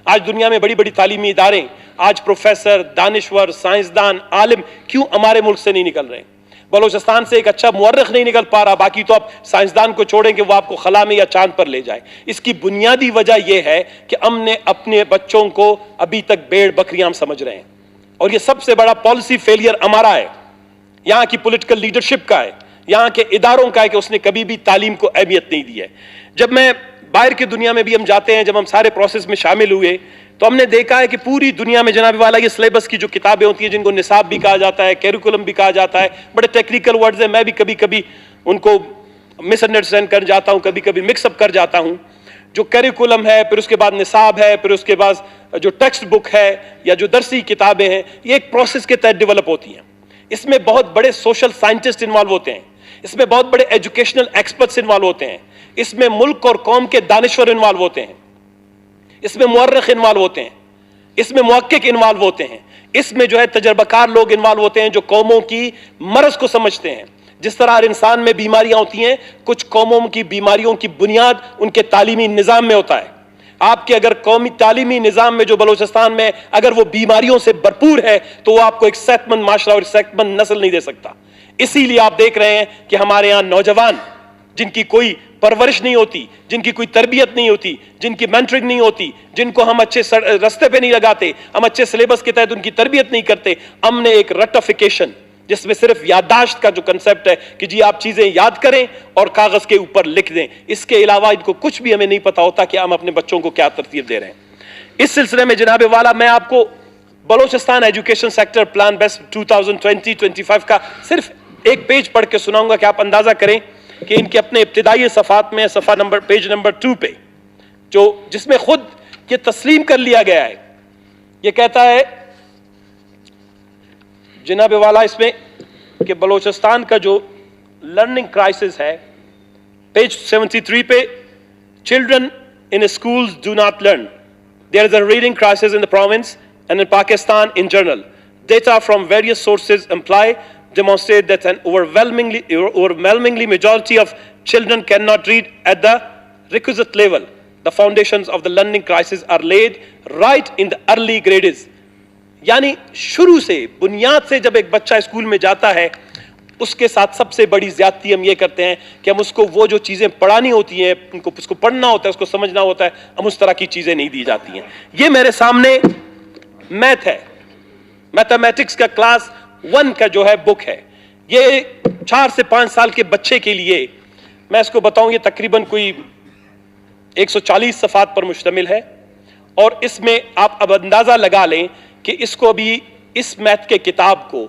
आज दुनिया में बड़ी बड़ी तालीमी इदारे, आज प्रोफेसर, दानिश्वर, साइंसदान, आलिम क्यों हमारे मुल्क से नहीं निकल रहे हैं? बलूचिस्तान से एक अच्छा मुअर्रिख नहीं निकल पा रहा, बाकी तो आप साइंसदान को छोड़ें कि वो आपको खला में या चांद पर ले जाए। इसकी बुनियादी वजह यह है कि हमने अपने बच्चों को अभी तक भेड़ बकरियां समझ रहे हैं, और ये सबसे बड़ा पॉलिसी फेलियर हमारा है, यहाँ की पॉलिटिकल लीडरशिप का है, यहाँ के इदारों का है कि उसने कभी भी तालीम को अहमियत नहीं दी है। जब मैं बाहर की दुनिया में भी हम जाते हैं, जब हम सारे प्रोसेस में शामिल हुए, तो हमने देखा है कि पूरी दुनिया में जनाब वाला ये सिलेबस की जो किताबें होती हैं, जिनको निसाब भी कहा जाता है, कैरिकुलम भी कहा जाता है, बड़े टेक्निकल वर्ड्स हैं, मैं भी कभी कभी उनको मिसअंडरस्टैंड कर जाता हूँ, कभी कभी मिक्सअप कर जाता हूँ। जो कैरिकुलम है, फिर उसके बाद निसाब है, फिर उसके बाद जो टेक्स्ट बुक है या जो दरसी किताबें हैं, ये एक प्रोसेस के तहत डेवलप होती हैं। इसमें बहुत बड़े सोशल साइंटिस्ट इन्वॉल्व होते हैं, इसमें बहुत बड़े एजुकेशनल एक्सपर्ट्स इन्वॉल्व होते हैं, इसमें मुल्क और कौम के दानिश्वर इन्वॉल्व होते हैं, इसमें मुअर्रिख इन्वॉल्व होते हैं, इसमें मुहक्किक इन्वॉल्व होते हैं, इसमें जो है तजर्बाकार लोग इन्वॉल्व होते हैं जो कौमों की मर्ज को समझते हैं। जिस तरह हर इंसान में बीमारियां होती हैं, कुछ कौमों की बीमारियों की बुनियाद उनके तालीमी निजाम में होता है। आपके अगर कौमी तालीमी निजाम में जो बलूचिस्तान में अगर वो बीमारियों से भरपूर है, तो वो आपको एक सेहतमंद माशरा और सेहतमंद नस्ल नहीं दे सकता। इसीलिए आप देख रहे हैं कि हमारे यहां नौजवान जिनकी कोई परवरिश नहीं होती, जिनकी कोई तरबियत नहीं होती, जिनकी मेंटरिंग नहीं होती, जिनको हम अच्छे रास्ते पे नहीं लगाते, हम अच्छे सिलेबस के तहत उनकी तरबियत नहीं करते, हमने एक रटिफिकेशन जिसमें सिर्फ याददाश्त का जो कंसेप्ट है कि जी आप चीजें याद करें और कागज के ऊपर लिख दें, इसके अलावा इनको कुछ भी हमें नहीं पता होता कि हम अपने बच्चों को क्या तरतीब दे रहे हैं। इस सिलसिले में जनाब वाला मैं आपको Balochistan education sector plan best 2020-25 का सिर्फ एक पेज पढ़ के सुनाऊंगा कि आप अंदाजा करें कि इनके अपने इब्तिदाई सफ़ात में सफ़ा नंबर पेज नंबर 2 पे जो जिसमें खुद ये तस्लीम कर लिया गया है, ये कहता है जनाब वाला इसमें कि बलूचिस्तान का जो लर्निंग क्राइसिस है, पेज 73 पे, children in schools do not learn, there is a reading crisis in the province and in Pakistan in general. Data from various sources demonstrate that an overwhelmingly majority of children cannot read at the requisite level. The foundations of the learning crisis are laid right in the early grades. यानी शुरू से, बुनियाद से जब एक बच्चा school में जाता है, उसके साथ सबसे बड़ी ज्यादती हम ये करते हैं कि हम उसको वो जो चीजें पढ़ानी होती हैं, उनको उसको पढ़ना होता है, उसको समझना होता है, हम उस तरह की चीजें नहीं दी जाती हैं। ये मेरे सामने मैथ है, मैथमेटिक्स का क्लास 1 का जो है बुक है, ये 4 से 5 साल के बच्चे के लिए, मैं इसको बताऊं, ये तकरीबन कोई 140 सफ़ात पर मुश्तमिल है, और इसमें आप अब अंदाजा लगा लें कि इसको अभी इस मैथ के किताब को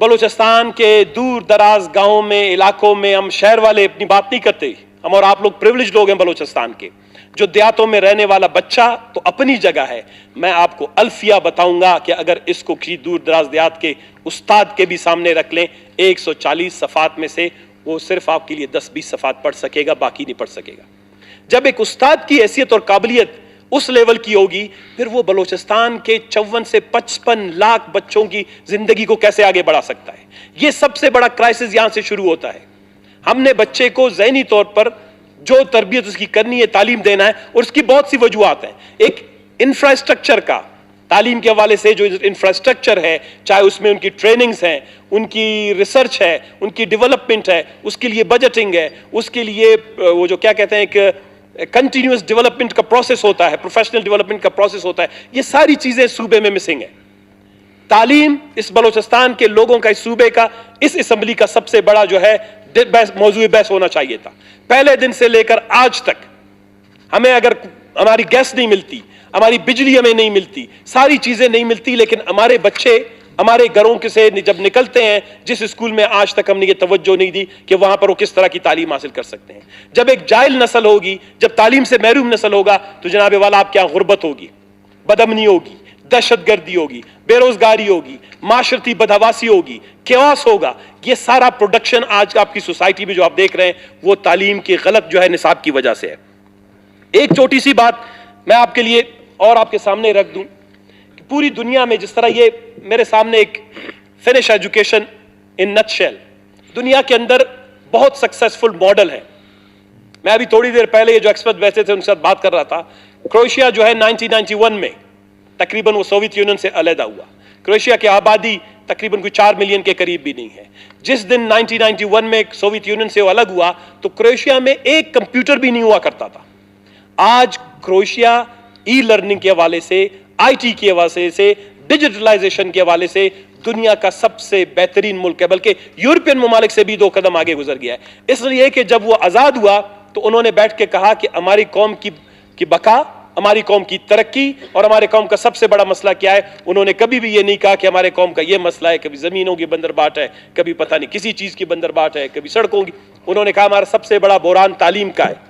बलूचिस्तान के दूर दराज गांवों में, इलाकों में, हम शहर वाले अपनी बात नहीं करते, हम और आप लोग प्रिविलेज लोग हैं बलूचिस्तान के, जो देहातों में रहने वाला बच्चा तो अपनी जगह है। मैं आपको अल्फिया बताऊंगा कि अगर इसको किसी दूर दराज देहात के उस्ताद के भी सामने रख लें, 140 सफ़ात में से वो सिर्फ आपके लिए 10-20 सफ़ात पढ़ सकेगा, बाकी नहीं पढ़ सकेगा। जब एक उस्ताद की हैसियत और काबिलियत उस लेवल की होगी, फिर वो बलूचिस्तान के 54 से 55 लाख बच्चों की जिंदगी को कैसे आगे बढ़ा सकता है। ये सबसे बड़ा क्राइसिस यहां से शुरू होता है। हमने बच्चे को ज़हनी तौर पर जो तरबियत उसकी करनी है, तालीम देना है, और उसकी बहुत सी वजूहात हैं। एक इंफ्रास्ट्रक्चर का, तालीम के हवाले से जो इंफ्रास्ट्रक्चर है, चाहे उसमें उनकी ट्रेनिंग्स हैं, उनकी रिसर्च है, उनकी डेवलपमेंट है, उसके लिए बजटिंग है, उसके लिए वो जो क्या कहते हैं एक कंटिन्यूअस डेवलपमेंट का प्रोसेस होता है, प्रोफेशनल डेवलपमेंट का प्रोसेस होता है, ये सारी चीजें सूबे में मिसिंग है। तालीम इस बलूचिस्तान के लोगों का, इस सूबे का, इस असेंबली का सबसे बड़ा जो है मौजूद बहस होना चाहिए था। पहले दिन से लेकर आज तक हमें अगर हमारी गैस नहीं मिलती, हमारी बिजली हमें नहीं मिलती, सारी चीजें नहीं मिलती, लेकिन हमारे बच्चे हमारे घरों के से जब निकलते हैं, जिस स्कूल में आज तक हमने ये तवज्जो नहीं दी कि वहां पर वो किस तरह की तालीम हासिल कर सकते हैं। जब एक जाहिल नस्ल होगी, जब तालीम से महरूम नस्ल होगा, तो जनाब वाला आपके यहाँ गुर्बत होगी, बदअमनी होगी, दहशतगर्दी होगी, बेरोजगारी होगी, माशरती बदहवासी होगी, केओस होगा। ये सारा प्रोडक्शन आज आपकी सोसाइटी में जो आप देख रहे हैं, वो तालीम की गलत जो है निसाब की वजह से है। एक छोटी सी बात मैं आपके लिए और आपके सामने रख दूं कि पूरी दुनिया में जिस तरह ये मेरे सामने एक फिनिश एजुकेशन इन नटशेल, दुनिया के अंदर बहुत सक्सेसफुल मॉडल है। मैं अभी थोड़ी देर पहले ये जो एक्सपर्ट बैठे थे उनके साथ बात कर रहा था क्रोएशिया जो है 1991 में तकरीबन वो सोवियत यूनियन से अलहदा हुआ। क्रोएशिया की आबादी तकरीबन कोई 4 मिलियन के करीब भी नहीं है। जिस दिन 1991 में सोवियत यूनियन से वो अलग हुआ तो क्रोएशिया में एक कंप्यूटर भी नहीं हुआ करता था। आज क्रोएशिया ई लर्निंग के हवाले से, आईटी के हवाले से, डिजिटलाइजेशन के हवाले से दुनिया का सबसे बेहतरीन मुल्क है, बल्कि यूरोपियन ममालिक से भी 2 कदम आगे गुजर गया है। इसलिए कि जब वो आजाद हुआ तो उन्होंने बैठ के कहा कि हमारी कौम की बका, हमारी कौम की तरक्की और हमारे कौम का सबसे बड़ा मसला क्या है। उन्होंने कभी भी ये नहीं कहा कि हमारे कौम का ये मसला है, कभी जमीनों की बंदरबाट है, कभी पता नहीं किसी चीज की बंदरबाट है, कभी सड़कों की। उन्होंने कहा हमारा सबसे बड़ा बहरान तालीम का है।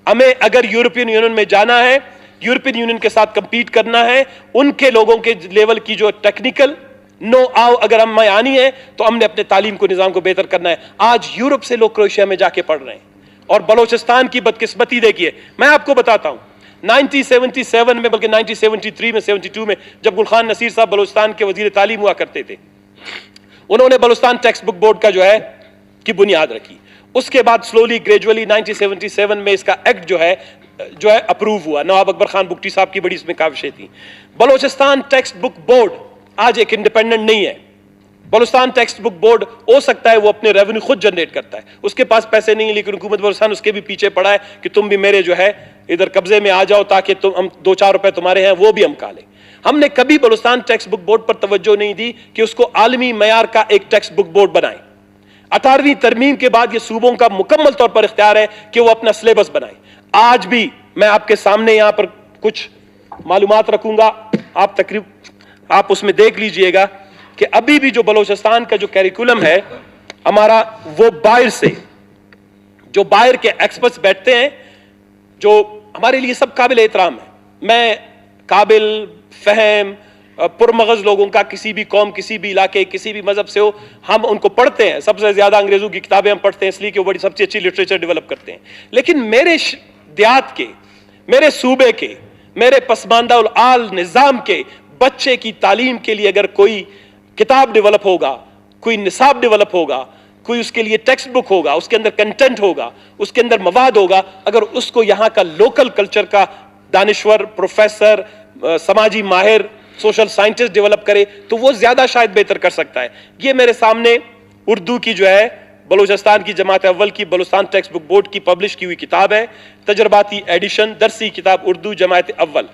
हमें अगर यूरोपियन यूनियन में जाना है, यूरोपियन यूनियन के साथ कंपीट करना है, उनके लोगों के लेवल की जो टेक्निकल नो आओ अगर हम में आनी है तो हमने अपने तालीम को, निजाम को बेहतर करना है। आज यूरोप से लोग क्रोएशिया में जाके पढ़ रहे हैं। और बलोचिस्तान की बदकिस्मती देखिए, मैं आपको बताता हूं 1977 में, बल्कि 1973 में, 72 में, जब गुलखान नसीर साहब बलोचिस्तान के वजीर तालीम हुआ करते थे, उन्होंने बलोचिस्तान टेक्स्ट बुक बोर्ड का जो है की बुनियाद रखी। उसके बाद स्लोली ग्रेजुअली 1977 में इसका एक्ट जो है अप्रूव हुआ। नवाब अकबर खान बुकटी साहब की बड़ी इसमें काविशें थी। बलोचिस्तान टेक्स्ट बुक बोर्ड आज एक इंडिपेंडेंट नहीं है। बलूचिस्तान टेक्स्ट बुक बोर्ड हो सकता है वो अपने रेवेन्यू खुद जनरेट करता है, उसके पास पैसे नहीं है, लेकिन हुकूमत बलूचिस्तान उसके भी पीछे पड़ा है कि तुम भी मेरे जो है इधर कब्जे में आ जाओ ताकि तुम हम 2-4 रुपए तुम्हारे हैं वो भी हम खा लें। हमने कभी बलूचिस्तान टेक्स्ट बुक बोर्ड पर तवज्जो नहीं दी कि उसको आलमी मयार का एक टेक्स्ट बुक बोर्ड बनाए। 18वीं तरमीम के बाद ये सूबों का मुकम्मल तौर पर इख्तियार है कि वो अपना सिलेबस बनाए। आज भी मैं आपके सामने यहां पर कुछ मालूमात रखूंगा, आप उसमें देख लीजिएगा कि अभी भी जो बलूचिस्तान का जो कैरिकुलम है हमारा, वो जो बाहर के एक्सपर्ट्स बैठते हैं, जो हमारे लिए सब काबिल एहतराम है। मैं काबिल फहम पुरमगज लोगों का, किसी भी कौम, किसी भी इलाके, किसी भी मजहब से हो, हम उनको पढ़ते हैं। सबसे ज्यादा अंग्रेजों की किताबें हम पढ़ते हैं इसलिए कि वो बड़ी सबसे अच्छी लिटरेचर डेवलप करते हैं। लेकिन मेरे देहात के, मेरे सूबे के, मेरे पसमानदा उल आल निजाम के बच्चे की तालीम के लिए अगर कोई किताब डेवलप होगा, कोई निसाब डेवलप होगा, कोई उसके लिए टेक्स्ट बुक होगा, उसके अंदर कंटेंट होगा, उसके अंदर मवाद होगा, अगर उसको यहां का लोकल कल्चर का दानिश्वर, प्रोफेसर, समाजी माहिर, सोशल साइंटिस्ट डेवलप करे तो वो ज्यादा शायद बेहतर कर सकता है। ये मेरे सामने उर्दू की जो है बलूचिस्तान की जमात अव्वल की बलूचिस्तान टेक्स्ट बुक बोर्ड की पब्लिश की हुई किताब है, तजर्बाती एडिशन, दरसी किताब उर्दू जमात अव्वल।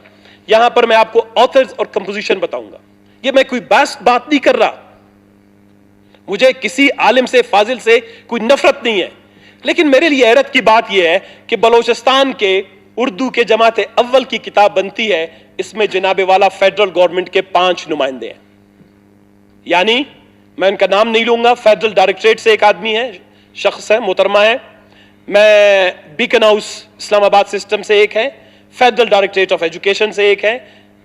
यहां पर मैं आपको ऑथर्स और कंपोजिशन बताऊंगा। ये मैं कोई बात नहीं कर रहा, मुझे किसी आलिम से, फाजिल से कोई नफरत नहीं है, लेकिन मेरे लिए हैरत की बात यह है कि बलूचिस्तान के उर्दू के जमात अव्वल की किताब बनती है, इसमें जनाबे वाला फेडरल गवर्नमेंट के 5 नुमाइंदे हैं। यानी मैं उनका नाम नहीं लूंगा, फेडरल डायरेक्टरेट से एक आदमी है, शख्स है, मोहतरमा है, मैं बीकन हाउस इस्लामाबाद सिस्टम से एक है, फेडरल डायरेक्टरेट ऑफ एजुकेशन से एक है,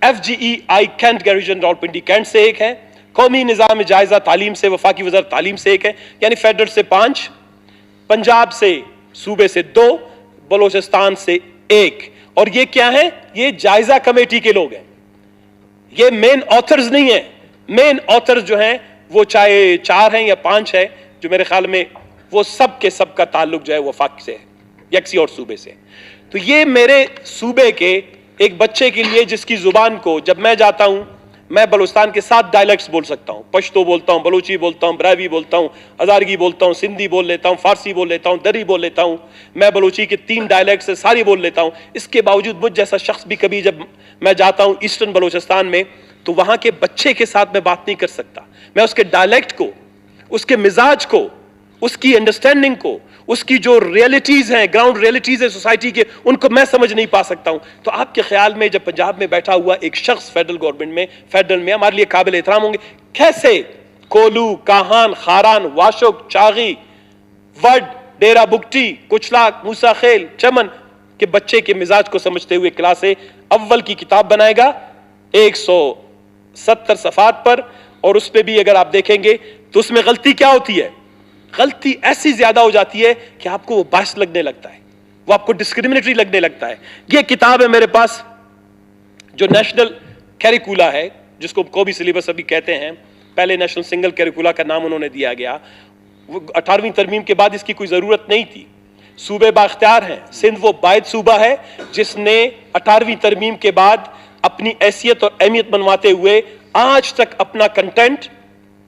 FGEI cantt garrison Rawalpindi cantt से एक है, कौमी निजाम जायजा तालीम से वफाकी वज़ारत तालीम से एक है, यानी फेडरल से 5, पंजाब से सूबे से 2, बलूचिस्तान से 1। और ये क्या है? ये जायजा कमेटी के लोग हैं, ये मेन ऑथर्स नहीं है। मेन ऑथर्स जो हैं वो चाहे 4 हैं या 5 है, जो मेरे ख्याल में वो सब के सब का ताल्लुक जो है वफाक से है या किसी और सूबे से। तो ये मेरे सूबे के एक बच्चे के लिए, जिसकी जुबान को जब मैं जाता हूं, मैं बलूचिस्तान के 7 डायलेक्ट्स बोल सकता हूं, पश्तो बोलता हूं, बलूची बोलता हूं, ब्रावी बोलता हूं, हजारगी बोलता हूं, सिंधी बोल लेता हूं, फारसी बोल लेता हूं, दरी बोल लेता हूं, मैं बलूची के 3 डायलेक्ट से सारी बोल लेता हूं। इसके बावजूद मुझ जैसा शख्स भी कभी जब मैं जाता हूं ईस्टर्न बलूचिस्तान में, तो वहां के बच्चे के साथ मैं बात नहीं कर सकता। मैं उसके डायलेक्ट को, उसके मिजाज को, उसकी अंडरस्टैंडिंग को, उसकी जो रियलिटीज हैं, ग्राउंड रियलिटीज है सोसाइटी के, उनको मैं समझ नहीं पा सकता हूं। तो आपके ख्याल में जब पंजाब में बैठा हुआ एक शख्स फेडरल गवर्नमेंट में, फेडरल में हमारे लिए काबिल एहतराम होंगे, कैसे कोलू, काहान, खारान, वाशुक, चागी, वड, डेरा बुगटी, कुचलाक, मूसा खेल, चमन के बच्चे के मिजाज को समझते हुए क्लास अव्वल की किताब बनाएगा 170 सफात पर। और उस पर भी अगर आप देखेंगे तो उसमें गलती क्या होती है? गलती ऐसी ज्यादा हो जाती है कि आपको वो बायस लगने लगता है, वो आपको डिस्क्रिमिनेटरी लगने लगता है। ये किताब है मेरे पास, जो नेशनल कैरिकुला है, जिसको कौमी सिलेबस अभी कहते हैं, पहले नेशनल सिंगल कैरिकुला का नाम उन्होंने दिया गया। वो 18वीं तरमीम के बाद इसकी कोई जरूरत नहीं थी, صوبے بااختیار ہیں. سندھ وہ باعث صوبہ ہے جس نے 18ویں ترمیم کے بعد اپنی حیثیت اور اہمیت بنواتے ہوئے آج تک اپنا کنٹینٹ،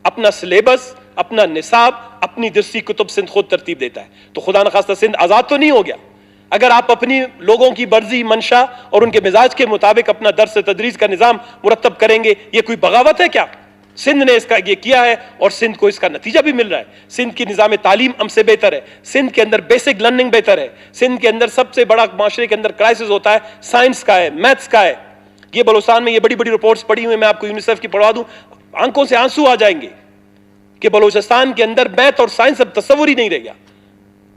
اپنا سلیبس، اپنا نصاب، اپنی درسی کتب سندھ خود ترتیب دیتا ہے. تو خدا نخواستہ سندھ آزاد تو نہیں ہو گیا. اگر آپ اپنی لوگوں کی مرضی، منشا اور ان کے مزاج کے مطابق اپنا درس تدریس کا نظام مرتب کریں گے، یہ کوئی بغاوت ہے کیا؟ سندھ نے اس کا یہ کیا ہے اور سندھ کو اس کا نتیجہ بھی مل رہا ہے. سندھ کی نظام تعلیم ہم سے بہتر ہے. سندھ کے اندر بیسک لرننگ بہتر ہے. سندھ کے اندر سب سے بڑا معاشرے کے اندر کرائسس ہوتا ہے سائنس کا ہے، میتھس کا ہے. یہ بلوچستان میں یہ بڑی بڑی رپورٹس پڑھی ہوئی، میں آپ کو یونیسیف کی پڑھوا دوں، آنکھوں سے آنسو آ جائیں گے کہ بلوچستان کے اندر میتھ اور سائنس اب تصور ہی نہیں رہ گیا.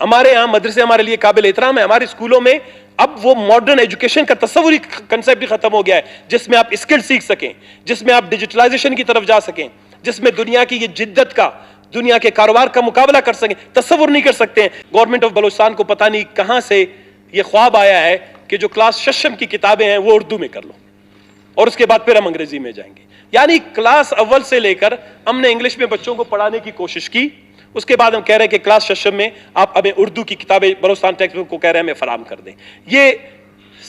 ہمارے ہاں مدرسے ہمارے لیے قابل احترام ہے. ہمارے اسکولوں میں اب وہ ماڈرن ایجوکیشن کا تصور ہی، کنسیپٹ ہی ختم ہو گیا ہے، جس میں آپ اسکل سیکھ سکیں، جس میں آپ ڈیجیٹلائزیشن کی طرف جا سکیں، جس میں دنیا کی یہ جدت کا، دنیا کے کاروبار کا مقابلہ کر سکیں. تصور نہیں کر سکتے ہیں. گورنمنٹ آف بلوچستان کو پتہ نہیں کہاں سے یہ خواب آیا ہے کہ جو کلاس ششم کی کتابیں ہیں وہ اردو میں کر لو اور اس کے بعد پھر ہم انگریزی میں جائیں گے. یعنی کلاس اول سے لے کر ہم نے انگلش میں بچوں کو پڑھانے کی کوشش کی، اس کے بعد ہم کہہ رہے ہیں کہ کلاس ششم میں آپ ہمیں اردو کی کتابیں بلوچستان ٹیکسٹ بک کو کہہ رہے ہیں ہمیں فراہم کر دیں. یہ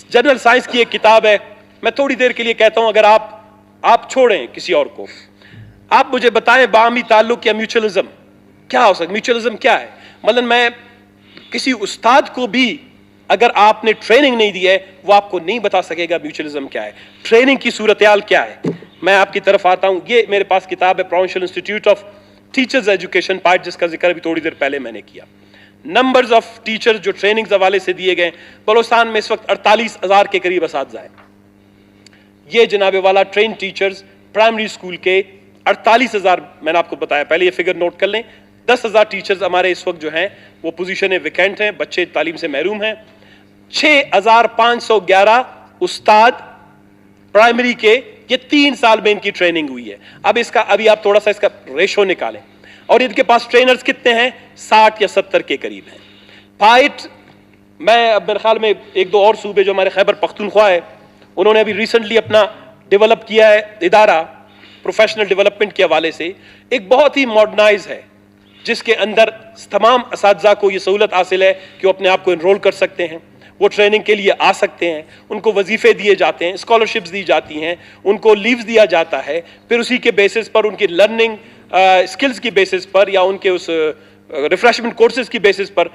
جنرل سائنس کی ایک کتاب ہے. میں تھوڑی دیر کے لیے کہتا ہوں، اگر آپ چھوڑیں کسی اور کو، آپ مجھے بتائیں باہمی تعلق یا میوچلزم کیا ہو سکتا ہے؟ میوچلزم کیا ہے؟ مثلا میں کسی استاد کو بھی اگر آپ نے ٹریننگ نہیں دی ہے وہ آپ کو نہیں بتا سکے گا میوچلزم کیا ہے، ٹریننگ کی صورتحال کیا ہے. میں آپ کی طرف آتا ہوں. یہ میرے پاس کتاب ہے provincial institute of teachers education part, جس کا ذکر ابھی تھوڑی دیر پہلے میں نے کیا. نمبرز آف ٹیچرز جو ٹریننگ حوالے سے دیے گئے. بلوچستان میں اس وقت 48,000 کے قریب اساتذہ ہیں. یہ جناب والا ٹرین ٹیچرز پرائمری اسکول کے 48,000 میں نے آپ کو بتایا پہلے، یہ فگر نوٹ کر لیں. 10,000 ٹیچرز ہمارے اس وقت جو ہیں وہ پوزیشنیں ویکینٹ ہیں، بچے تعلیم سے محروم ہیں. 6,511 استاد پرائمری کے، یہ 3 سال میں ان کی ٹریننگ ہوئی ہے. ابھی آپ تھوڑا سا اس کا ریشو نکالیں اور ان کے پاس ٹرینرز کتنے ہیں؟ 60 یا 70 کے قریب ہیں. فائٹ میں اب میرے خیال میں ایک دو اور صوبے جو ہمارے خیبر پختونخوا ہے، انہوں نے ابھی ریسنٹلی اپنا ڈیولپ کیا ہے ادارہ پروفیشنل ڈیولپمنٹ کے حوالے سے، ایک بہت ہی ماڈرنائز ہے جس کے اندر تمام اساتذہ کو یہ سہولت حاصل ہے کہ وہ اپنے آپ کو انرول کر سکتے ہیں، وہ ٹریننگ کے لیے آ سکتے ہیں، ان کو وظیفے دیے جاتے ہیں، اسکالرشپس دی جاتی ہیں، ان کو لیوز دیا جاتا ہے. پھر اسی کے بیسس پر ان کی لرننگ اسکلز کی بیسس پر یا ان کے اس ریفریشمنٹ کورسز کی بیسس پر